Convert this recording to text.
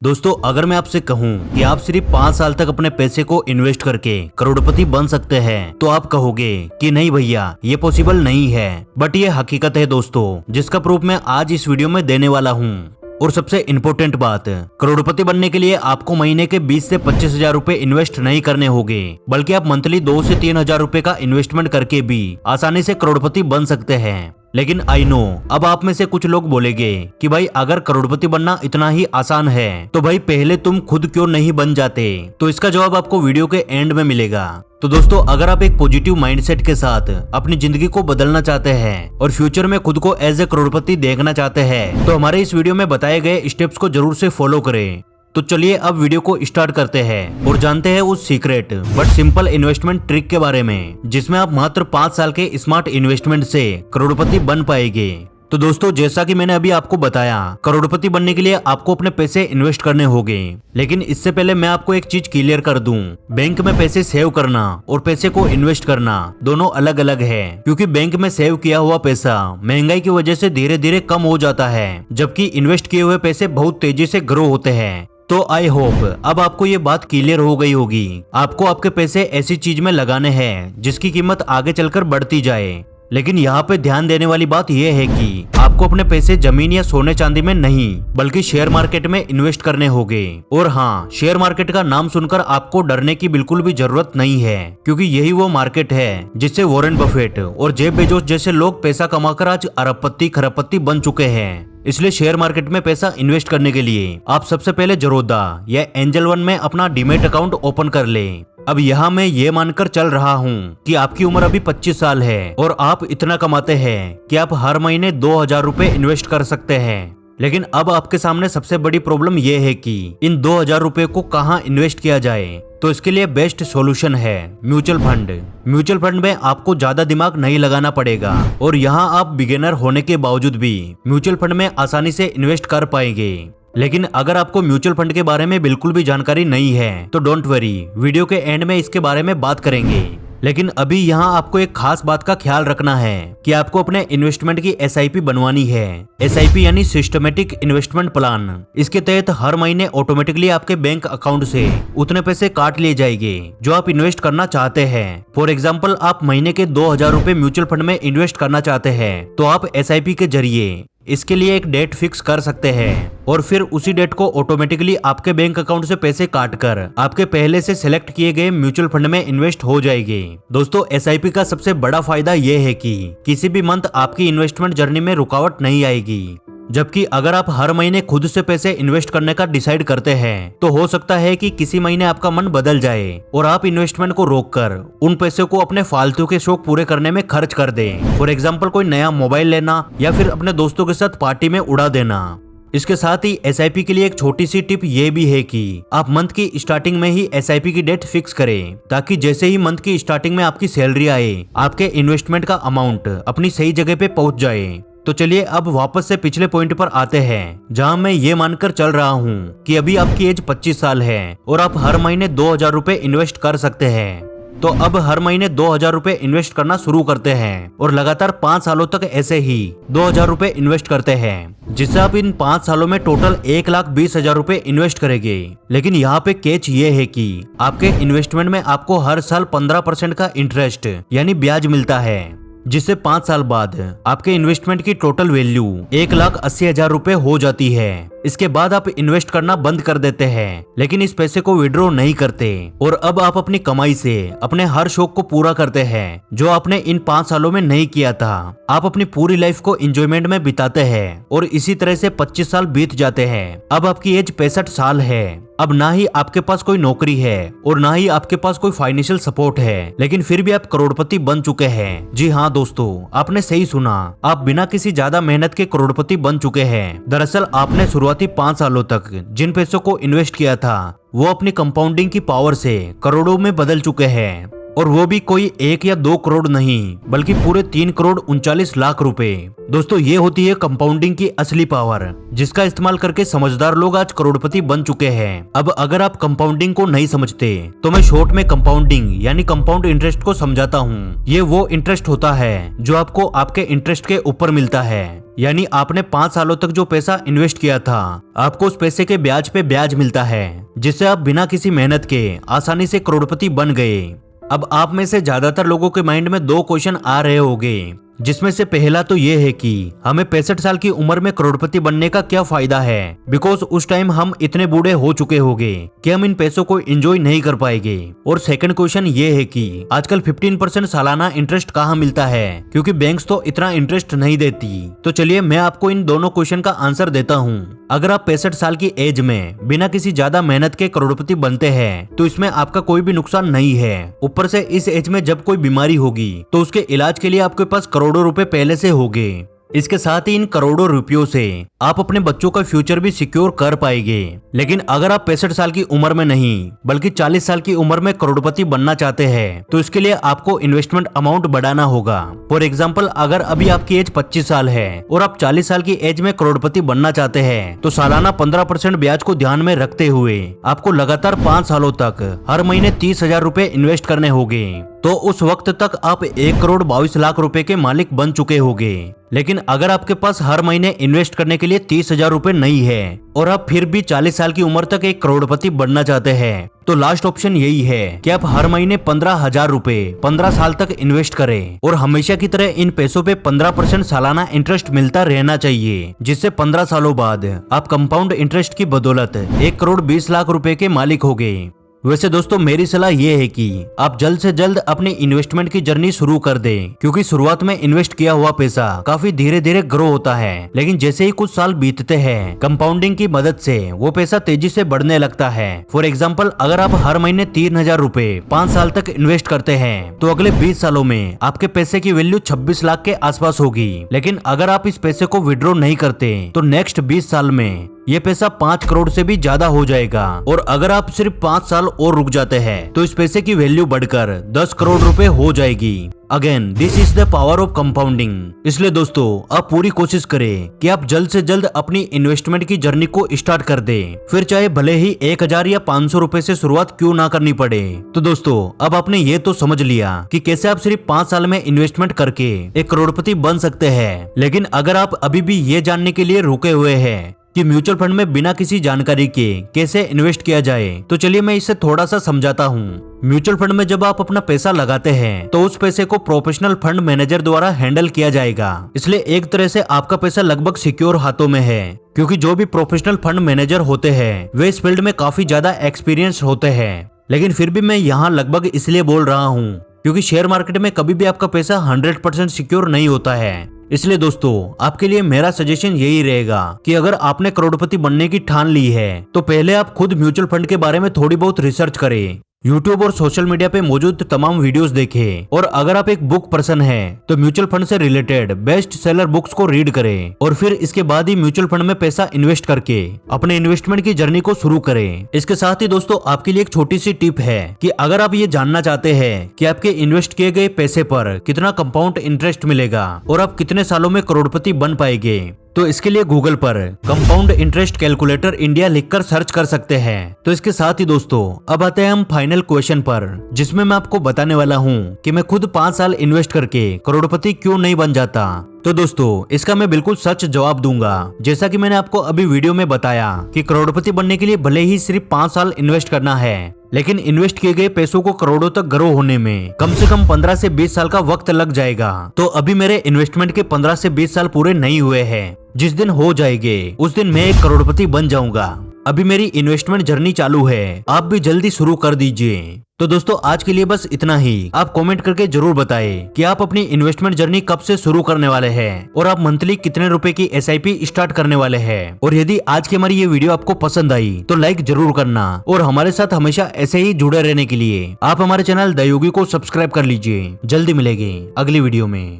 दोस्तों अगर मैं आपसे कहूं कि आप सिर्फ 5 साल तक अपने पैसे को इन्वेस्ट करके करोड़पति बन सकते हैं तो आप कहोगे कि नहीं भैया ये पॉसिबल नहीं है। बट ये हकीकत है दोस्तों, जिसका प्रूफ मैं आज इस वीडियो में देने वाला हूं। और सबसे इम्पोर्टेंट बात, करोड़पति बनने के लिए आपको महीने के 20 से 25 हजार रूपए इन्वेस्ट नहीं करने होंगे, बल्कि आप मंथली 2 से 3 हजार रूपए का इन्वेस्टमेंट करके भी आसानी से करोड़पति बन सकते हैं। लेकिन आई नो अब आप में से कुछ लोग बोलेंगे कि भाई अगर करोड़पति बनना इतना ही आसान है तो भाई पहले तुम खुद क्यों नहीं बन जाते। तो इसका जवाब आपको वीडियो के एंड में मिलेगा। तो दोस्तों अगर आप एक पॉजिटिव माइंडसेट के साथ अपनी जिंदगी को बदलना चाहते हैं और फ्यूचर में खुद को एज ए करोड़पति देखना चाहते हैं तो हमारे इस वीडियो में बताए गए स्टेप्स को जरूर से फॉलो करें। तो चलिए अब वीडियो को स्टार्ट करते हैं और जानते हैं उस secret but simple investment trick के बारे में जिसमें आप मात्र 5 साल के स्मार्ट इन्वेस्टमेंट से करोड़पति बन पाएंगे। तो दोस्तों जैसा कि मैंने अभी आपको बताया, करोड़पति बनने के लिए आपको अपने पैसे इन्वेस्ट करने होंगे। लेकिन इससे पहले मैं आपको एक चीज क्लियर कर दूं, बैंक में पैसे सेव करना और पैसे को इन्वेस्ट करना दोनों अलग अलग है। क्योंकि बैंक में सेव किया हुआ पैसा महंगाई की वजह से धीरे धीरे कम हो जाता है, जबकि इन्वेस्ट किए हुए पैसे बहुत तेजी से ग्रो होते हैं। तो आई होप अब आपको ये बात क्लियर हो गई होगी। आपको आपके पैसे ऐसी चीज में लगाने हैं जिसकी कीमत आगे चलकर बढ़ती जाए। लेकिन यहाँ पे ध्यान देने वाली बात यह है कि आपको अपने पैसे जमीन या सोने चांदी में नहीं बल्कि शेयर मार्केट में इन्वेस्ट करने होंगे। और हाँ, शेयर मार्केट का नाम सुनकर आपको डरने की बिल्कुल भी जरूरत नहीं है, क्योंकि यही वो मार्केट है जिससे वॉरेन बफेट और जेफ बेजोस जैसे लोग पैसा कमाकर आज अरबपति खरबपति बन चुके हैं। इसलिए शेयर मार्केट में पैसा इन्वेस्ट करने के लिए आप सबसे पहले जरोदा या एंजल वन में अपना डीमेट अकाउंट ओपन कर लें। अब यहाँ मैं ये मानकर चल रहा हूँ कि आपकी उम्र अभी 25 साल है और आप इतना कमाते हैं कि आप हर महीने 2000 रूपए इन्वेस्ट कर सकते हैं। लेकिन अब आपके सामने सबसे बड़ी प्रॉब्लम ये है कि इन 2000 रूपए को कहाँ इन्वेस्ट किया जाए। तो इसके लिए बेस्ट सॉल्यूशन है म्यूचुअल फंड। म्यूचुअल फंड में आपको ज्यादा दिमाग नहीं लगाना पड़ेगा और यहाँ आप बिगिनर होने के बावजूद भी म्यूचुअल फंड में आसानी से इन्वेस्ट कर पाएंगे। लेकिन अगर आपको म्यूचुअल फंड के बारे में बिल्कुल भी जानकारी नहीं है तो डोंट वरी, वीडियो के एंड में इसके बारे में बात करेंगे। लेकिन अभी यहाँ आपको एक खास बात का ख्याल रखना है कि आपको अपने इन्वेस्टमेंट की SIP बनवानी है। SIP यानी सिस्टमेटिक इन्वेस्टमेंट प्लान। इसके तहत हर महीने ऑटोमेटिकली आपके बैंक अकाउंट से उतने पैसे काट लिए जाएंगे जो आप इन्वेस्ट करना चाहते हैं। फॉर एग्जाम्पल, आप महीने के 2000 रूपए म्यूचुअल फंड में इन्वेस्ट करना चाहते हैं तो आप SIP के जरिए इसके लिए एक डेट फिक्स कर सकते हैं और फिर उसी डेट को ऑटोमेटिकली आपके बैंक अकाउंट से पैसे काटकर आपके पहले से सिलेक्ट किए गए म्यूचुअल फंड में इन्वेस्ट हो जाएंगे। दोस्तों SIP का सबसे बड़ा फायदा यह है कि किसी भी मंथ आपकी इन्वेस्टमेंट जर्नी में रुकावट नहीं आएगी। जबकि अगर आप हर महीने खुद से पैसे इन्वेस्ट करने का डिसाइड करते हैं तो हो सकता है कि किसी महीने आपका मन बदल जाए और आप इन्वेस्टमेंट को रोककर उन पैसे को अपने फालतू के शौक पूरे करने में खर्च कर दें। फॉर एग्जाम्पल, कोई नया मोबाइल लेना या फिर अपने दोस्तों के साथ पार्टी में उड़ा देना। इसके साथ ही SIP के लिए एक छोटी सी टिप ये भी है कि आप मंथ की स्टार्टिंग में ही SIP की डेट फिक्स करें, ताकि जैसे ही मंथ की स्टार्टिंग में आपकी सैलरी आए आपके इन्वेस्टमेंट का अमाउंट अपनी सही जगह पे पहुंच जाए। तो चलिए अब वापस से पिछले पॉइंट पर आते हैं, जहां मैं ये मानकर चल रहा हूं कि अभी आपकी एज 25 साल है और आप हर महीने 2000 रूपए इन्वेस्ट कर सकते हैं। तो अब हर महीने 2000 रूपए इन्वेस्ट करना शुरू करते हैं और लगातार 5 सालों तक ऐसे ही 2000 रूपए इन्वेस्ट करते हैं, जिससे आप इन 5 सालों में टोटल 1,20,000 रूपए इन्वेस्ट करेंगे। लेकिन यहाँ पे कैच ये है कि आपके इन्वेस्टमेंट में आपको हर साल 15% का इंटरेस्ट यानी ब्याज मिलता है, जिससे 5 साल बाद आपके इन्वेस्टमेंट की टोटल वैल्यू 1,80,000 रूपए हो जाती है। इसके बाद आप इन्वेस्ट करना बंद कर देते हैं, लेकिन इस पैसे को विड्रॉ नहीं करते और अब आप अपनी कमाई से अपने हर शौक को पूरा करते हैं जो आपने इन 5 सालों में नहीं किया था। आप अपनी पूरी लाइफ को एंजॉयमेंट में बिताते हैं और इसी तरह से 25 साल बीत जाते हैं। अब आपकी एज 65 साल है। अब ना ही आपके पास कोई नौकरी है और ना ही आपके पास कोई फाइनेंशियल सपोर्ट है, लेकिन फिर भी आप करोड़पति बन चुके हैं। जी हाँ दोस्तों, आपने सही सुना, आप बिना किसी ज्यादा मेहनत के करोड़पति बन चुके हैं। दरअसल आपने शुरुआती 5 सालों तक जिन पैसों को इन्वेस्ट किया था वो अपनी कंपाउंडिंग की पावर से करोड़ों में बदल चुके हैं, और वो भी कोई 1 या 2 करोड़ नहीं बल्कि पूरे 3,39,00,000 रुपए। दोस्तों ये होती है कंपाउंडिंग की असली पावर, जिसका इस्तेमाल करके समझदार लोग आज करोड़पति बन चुके हैं। अब अगर आप कंपाउंडिंग को नहीं समझते तो मैं शॉर्ट में कंपाउंडिंग यानी कंपाउंड इंटरेस्ट को समझाता हूँ। ये वो इंटरेस्ट होता है जो आपको आपके इंटरेस्ट के ऊपर मिलता है। यानी आपने 5 सालों तक जो पैसा इन्वेस्ट किया था, आपको उस पैसे के ब्याज पे ब्याज मिलता है, जिससे आप बिना किसी मेहनत के आसानी से करोड़पति बन गए। अब आप में से ज्यादातर लोगों के माइंड में 2 क्वेश्चन आ रहे होंगे, जिसमें से पहला तो ये है कि हमें 65 साल की उम्र में करोड़पति बनने का क्या फायदा है, बिकॉज उस टाइम हम इतने बूढ़े हो चुके होंगे कि हम इन पैसों को एंजॉय नहीं कर पाएंगे। और सेकंड क्वेश्चन ये है कि आजकल 15% सालाना इंटरेस्ट कहाँ मिलता है, क्योंकि बैंक्स तो इतना इंटरेस्ट नहीं देती। तो चलिए मैं आपको इन दोनों क्वेश्चन का आंसर देता हूँ। अगर आप 65 साल की एज में बिना किसी ज्यादा मेहनत के करोड़पति बनते हैं तो इसमें आपका कोई भी नुकसान नहीं है। ऊपर से इस एज में जब कोई बीमारी होगी तो उसके इलाज के लिए आपके पास करोड़ों रुपए पहले से होंगे। इसके साथ ही इन करोड़ों रुपयों से आप अपने बच्चों का फ्यूचर भी सिक्योर कर पाएंगे। लेकिन अगर आप 65 साल की उम्र में नहीं बल्कि 40 साल की उम्र में करोड़पति बनना चाहते हैं तो इसके लिए आपको इन्वेस्टमेंट अमाउंट बढ़ाना होगा। फॉर एग्जांपल, अगर अभी आपकी एज 25 साल है और आप 40 साल की एज में करोड़पति बनना चाहते हैं तो सालाना 15% ब्याज को ध्यान में रखते हुए आपको लगातार 5 सालों तक हर महीने 30,000 रुपए इन्वेस्ट करने होंगे। तो उस वक्त तक आप 1,22,00,000 रुपए के मालिक बन चुके होंगे। लेकिन अगर आपके पास हर महीने इन्वेस्ट करने के लिए 30,000 रुपए नहीं है और आप फिर भी 40 साल की उम्र तक एक करोड़पति बनना चाहते हैं तो लास्ट ऑप्शन यही है कि आप हर महीने 15,000 रुपए 15 साल तक इन्वेस्ट करें और हमेशा की तरह इन पैसों पे 15% सालाना इंटरेस्ट मिलता रहना चाहिए, जिससे 15 सालों बाद आप कंपाउंड इंटरेस्ट की बदौलत 1,20,00,000 रुपए के मालिक होंगे। वैसे दोस्तों मेरी सलाह ये है कि आप जल्द से जल्द अपनी इन्वेस्टमेंट की जर्नी शुरू कर दें, क्योंकि शुरुआत में इन्वेस्ट किया हुआ पैसा काफी धीरे धीरे ग्रो होता है, लेकिन जैसे ही कुछ साल बीतते हैं कंपाउंडिंग की मदद से वो पैसा तेजी से बढ़ने लगता है। फॉर एग्जाम्पल, अगर आप हर महीने 3,000 रुपए 5 साल तक इन्वेस्ट करते हैं तो अगले 20 सालों में आपके पैसे की वैल्यू 26 लाख के आसपास होगी। लेकिन अगर आप इस पैसे को विड्रॉ नहीं करते तो नेक्स्ट 20 साल में ये पैसा 5 करोड़ से भी ज्यादा हो जाएगा। और अगर आप सिर्फ 5 साल और रुक जाते हैं तो इस पैसे की वैल्यू बढ़कर 10 करोड़ रुपए हो जाएगी। Again this is the power of compounding. इसलिए दोस्तों आप पूरी कोशिश करें कि आप जल्द से जल्द अपनी इन्वेस्टमेंट की जर्नी को स्टार्ट कर दें, फिर चाहे भले ही 1,000 या 500 रुपए से शुरुआत क्यों ना करनी पड़े। तो दोस्तों अब आपने ये तो समझ लिया कि कैसे आप सिर्फ 5 साल में इन्वेस्टमेंट करके एक करोड़पति बन सकते हैं। लेकिन अगर आप अभी भी ये जानने के लिए रुके हुए हैं कि म्यूचुअल फंड में बिना किसी जानकारी के कैसे इन्वेस्ट किया जाए, तो चलिए मैं इसे थोड़ा सा समझाता हूँ। म्यूचुअल फंड में जब आप अपना पैसा लगाते हैं तो उस पैसे को प्रोफेशनल फंड मैनेजर द्वारा हैंडल किया जाएगा, इसलिए एक तरह से आपका पैसा लगभग सिक्योर हाथों में है, क्योंकि जो भी प्रोफेशनल फंड मैनेजर होते हैं वे इस फील्ड में काफी ज्यादा एक्सपीरियंस होते हैं। लेकिन फिर भी मैं यहाँ लगभग इसलिए बोल रहा हूँ क्योंकि शेयर मार्केट में कभी भी आपका पैसा 100% सिक्योर नहीं होता है। इसलिए दोस्तों आपके लिए मेरा सजेशन यही रहेगा कि अगर आपने करोड़पति बनने की ठान ली है तो पहले आप खुद म्यूचुअल फंड के बारे में थोड़ी बहुत रिसर्च करें, यूट्यूब और सोशल मीडिया पे मौजूद तमाम वीडियोस देखें, और अगर आप एक बुक पर्सन हैं तो म्यूचुअल फंड से रिलेटेड बेस्ट सेलर बुक्स को रीड करें और फिर इसके बाद ही म्यूचुअल फंड में पैसा इन्वेस्ट करके अपने इन्वेस्टमेंट की जर्नी को शुरू करें। इसके साथ ही दोस्तों आपके लिए एक छोटी सी टिप है कि अगर आप ये जानना चाहते हैं कि आपके इन्वेस्ट किए गए पैसे पर कितना कंपाउंड इंटरेस्ट मिलेगा और आप कितने सालों में करोड़पति बन पाएंगे, तो इसके लिए गूगल पर कंपाउंड इंटरेस्ट कैलकुलेटर इंडिया लिखकर सर्च कर सकते हैं। तो इसके साथ ही दोस्तों अब आते हैं हम फाइनल क्वेश्चन पर, जिसमें मैं आपको बताने वाला हूँ कि मैं खुद 5 साल इन्वेस्ट करके करोड़पति क्यों नहीं बन जाता। तो दोस्तों इसका मैं बिल्कुल सच जवाब दूंगा। जैसा कि मैंने आपको अभी वीडियो में बताया कि करोड़पति बनने के लिए भले ही सिर्फ 5 साल इन्वेस्ट करना है, लेकिन इन्वेस्ट किए गए पैसों को करोड़ों तक ग्रो होने में कम से कम 15 से 20 साल का वक्त लग जाएगा। तो अभी मेरे इन्वेस्टमेंट के 15 से 20 साल पूरे नहीं हुए हैं। जिस दिन हो जाएंगे उस दिन मैं एक करोड़पति बन जाऊंगा। अभी मेरी इन्वेस्टमेंट जर्नी चालू है, आप भी जल्दी शुरू कर दीजिए। तो दोस्तों आज के लिए बस इतना ही। आप कमेंट करके जरूर बताएं कि आप अपनी इन्वेस्टमेंट जर्नी कब से शुरू करने वाले हैं और आप मंथली कितने रुपए की SIP स्टार्ट करने वाले हैं। और यदि आज की हमारी ये वीडियो आपको पसंद आई तो लाइक जरूर करना, और हमारे साथ हमेशा ऐसे ही जुड़े रहने के लिए आप हमारे चैनल द योगी को सब्सक्राइब कर लीजिए। जल्दी मिलेंगे अगली वीडियो में।